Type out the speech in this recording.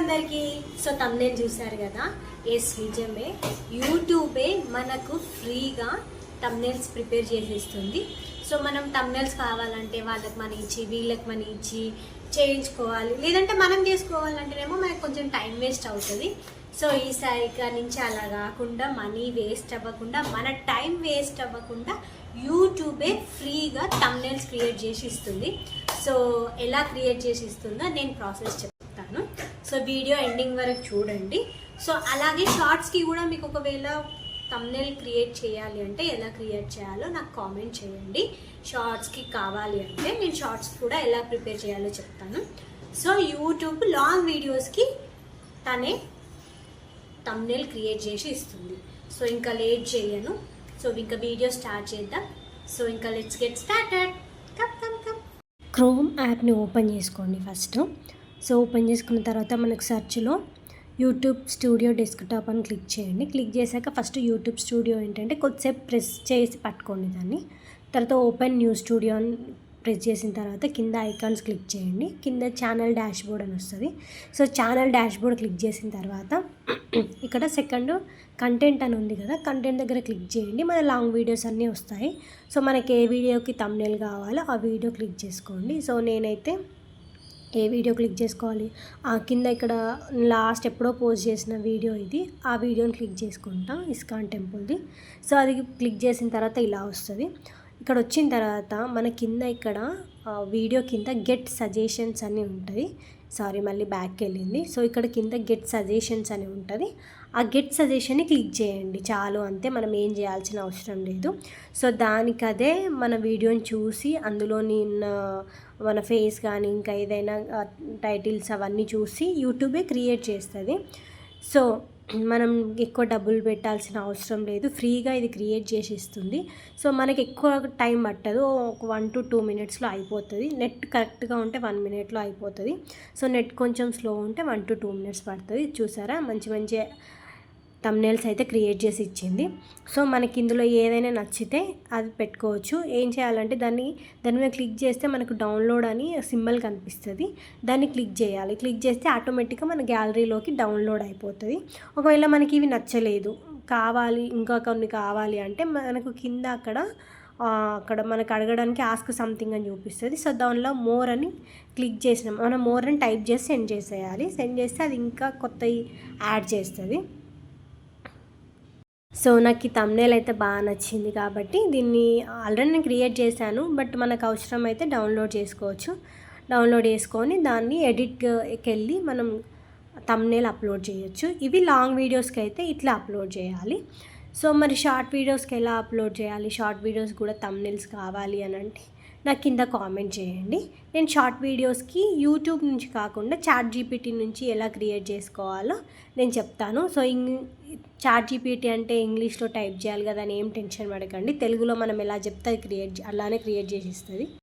అందరికీ. So thumbnail చూసారు కదా, ఎస్ నిజమే, యూట్యూబే మనకు ఫ్రీగా తమ్నేల్స్ ప్రిపేర్ చేసేస్తుంది. సో మనం తమ్నేల్స్ కావాలంటే వాళ్ళకి మనీ ఇచ్చి వీళ్ళకి మనీ ఇచ్చి చేయించుకోవాలి, లేదంటే మనం చేసుకోవాలంటేనేమో మనకు కొంచెం టైం వేస్ట్ అవుతుంది. సో ఈసారి నుంచి అలా కాకుండా, మనీ వేస్ట్ అవ్వకుండా, మన టైం వేస్ట్ అవ్వకుండా యూట్యూబే ఫ్రీగా తమ్నేల్స్ క్రియేట్ చేసి ఇస్తుంది. సో ఎలా క్రియేట్ చేసి ఇస్తుందో నేను ప్రాసెస్ చెప్తాను. సో వీడియో ఎండింగ్ వరకు చూడండి. సో అలాగే షార్ట్స్కి కూడా మీకు ఒకవేళ తమ్నేల్ క్రియేట్ చేయాలి అంటే ఎలా క్రియేట్ చేయాలో నాకు కామెంట్ చేయండి. షార్ట్స్కి కావాలి అంటే నేను షార్ట్స్ కూడా ఎలా ప్రిపేర్ చేయాలో చెప్తాను. సో యూట్యూబ్ లాంగ్ వీడియోస్కి తనే తమ్నేల్ క్రియేట్ చేసి ఇస్తుంది. సో ఇంకా లేట్ చేయను. సో ఇంకా వీడియో స్టార్ట్ చేద్దాం. సో ఇంకా లెట్స్ గెట్ స్టార్టెడ్. క్రోమ్ యాప్ని ఓపెన్ చేసుకోండి ఫస్ట్. సో ఓపెన్ చేసుకున్న తర్వాత మనకు సెర్చ్లో యూట్యూబ్ స్టూడియో డెస్క్టాప్ అని క్లిక్ చేయండి. క్లిక్ చేశాక ఫస్ట్ యూట్యూబ్ స్టూడియో ఏంటంటే కొద్దిసేపు ప్రెస్ చేసి పట్టుకోండి దాన్ని. తర్వాత ఓపెన్ న్యూ స్టూడియో అని ప్రెస్ చేసిన తర్వాత కింద ఐకాన్స్ క్లిక్ చేయండి. కింద ఛానల్ డాష్బోర్డ్ అని వస్తుంది. సో ఛానల్ డాష్బోర్డ్ క్లిక్ చేసిన తర్వాత ఇక్కడ సెకండ్ కంటెంట్ అని ఉంది కదా, కంటెంట్ దగ్గర క్లిక్ చేయండి. మన లాంగ్ వీడియోస్ అన్నీ వస్తాయి. సో మనకి ఏ వీడియోకి తమ్నేల్ కావాలో ఆ వీడియో క్లిక్ చేసుకోండి. సో నేనైతే ఏ వీడియో క్లిక్ చేసుకోవాలి, కింద ఇక్కడ లాస్ట్ ఎప్పుడో పోస్ట్ చేసిన వీడియో ఇది, ఆ వీడియోని క్లిక్ చేసుకుంటా, ఇస్కాన్ టెంపుల్ది. సో అది క్లిక్ చేసిన తర్వాత ఇలా వస్తుంది. ఇక్కడ వచ్చిన తర్వాత మన కింద ఇక్కడ వీడియో కింద గెట్ సజెషన్స్ అని ఉంటుంది. సారీ మళ్ళీ బ్యాక్కి వెళ్ళింది. సో ఇక్కడ కింద గెట్ సజెషన్స్ అని ఉంటుంది. ఆ గెట్ సజెషన్ని క్లిక్ చేయండి చాలు, అంతే, మనం ఏం చేయాల్సిన అవసరం లేదు. సో దానికదే మన వీడియోని చూసి అందులోని మన ఫేస్ కానీ ఇంకా ఏదైనా టైటిల్స్ అవన్నీ చూసి యూట్యూబే క్రియేట్ చేస్తుంది. సో మనం ఎక్కువ డబ్బులు పెట్టాల్సిన అవసరం లేదు, ఫ్రీగా ఇది క్రియేట్ చేసి ఇస్తుంది. సో మనకి ఎక్కువ టైం పట్టదు, ఒక 1 to 2 minutesలో అయిపోతుంది. నెట్ కరెక్ట్గా ఉంటే 1 minuteలో అయిపోతుంది. సో నెట్ కొంచెం స్లో ఉంటే 1 to 2 minutes పడుతుంది. చూసారా, మంచి మంచి తమ్నేల్స్ అయితే క్రియేట్ చేసి ఇచ్చింది. సో మనకి ఇందులో ఏదైనా నచ్చితే అది పెట్టుకోవచ్చు. ఏం చేయాలంటే దాని మీద క్లిక్ చేస్తే మనకు డౌన్లోడ్ అని సింబల్ కనిపిస్తుంది. దాన్ని క్లిక్ చేయాలి. క్లిక్ చేస్తే ఆటోమేటిక్గా మన గ్యాలరీలోకి డౌన్లోడ్ అయిపోతుంది. ఒకవేళ మనకి ఇవి నచ్చలేదు, కావాలి ఇంకా కొన్ని కావాలి అంటే మనకు కింద అక్కడ మనకు అడగడానికి ఆస్క్ సంథింగ్ అని చూపిస్తుంది. సో దానిలో మోర్ అని క్లిక్ చేసినాం, మనం మోర్ అని టైప్ చేసి సెండ్ చేసేయాలి. సెండ్ చేస్తే అది ఇంకా కొత్తవి యాడ్ చేస్తుంది. సో నాకు ఈ తమ్నేల్ అయితే బాగా నచ్చింది కాబట్టి దీన్ని ఆల్రెడీ నేను క్రియేట్ చేశాను. బట్ మనకు అవసరం అయితే డౌన్లోడ్ చేసుకోవచ్చు. డౌన్లోడ్ చేసుకొని దాన్ని ఎడిట్కి వెళ్ళి మనం తమ్నేల్ అప్లోడ్ చేయొచ్చు. ఇవి లాంగ్ వీడియోస్కి అయితే ఇట్లా అప్లోడ్ చేయాలి. సో మరి షార్ట్ వీడియోస్కి ఎలా అప్లోడ్ చేయాలి, షార్ట్ వీడియోస్ కూడా తమ్నేల్స్ కావాలి అని అంటే నాకు కింద కామెంట్ చేయండి. నేను షార్ట్ వీడియోస్కి యూట్యూబ్ నుంచి కాకుండా ChatGPT నుంచి ఎలా క్రియేట్ చేసుకోవాలో నేను చెప్తాను. సో ChatGPT అంటే ఇంగ్లీష్లో టైప్ చేయాలి కదా అని ఏం టెన్షన్ పడకండి. తెలుగులో మనం ఎలా చెప్తే అలానే క్రియేట్ చేసి ఇస్తుంది.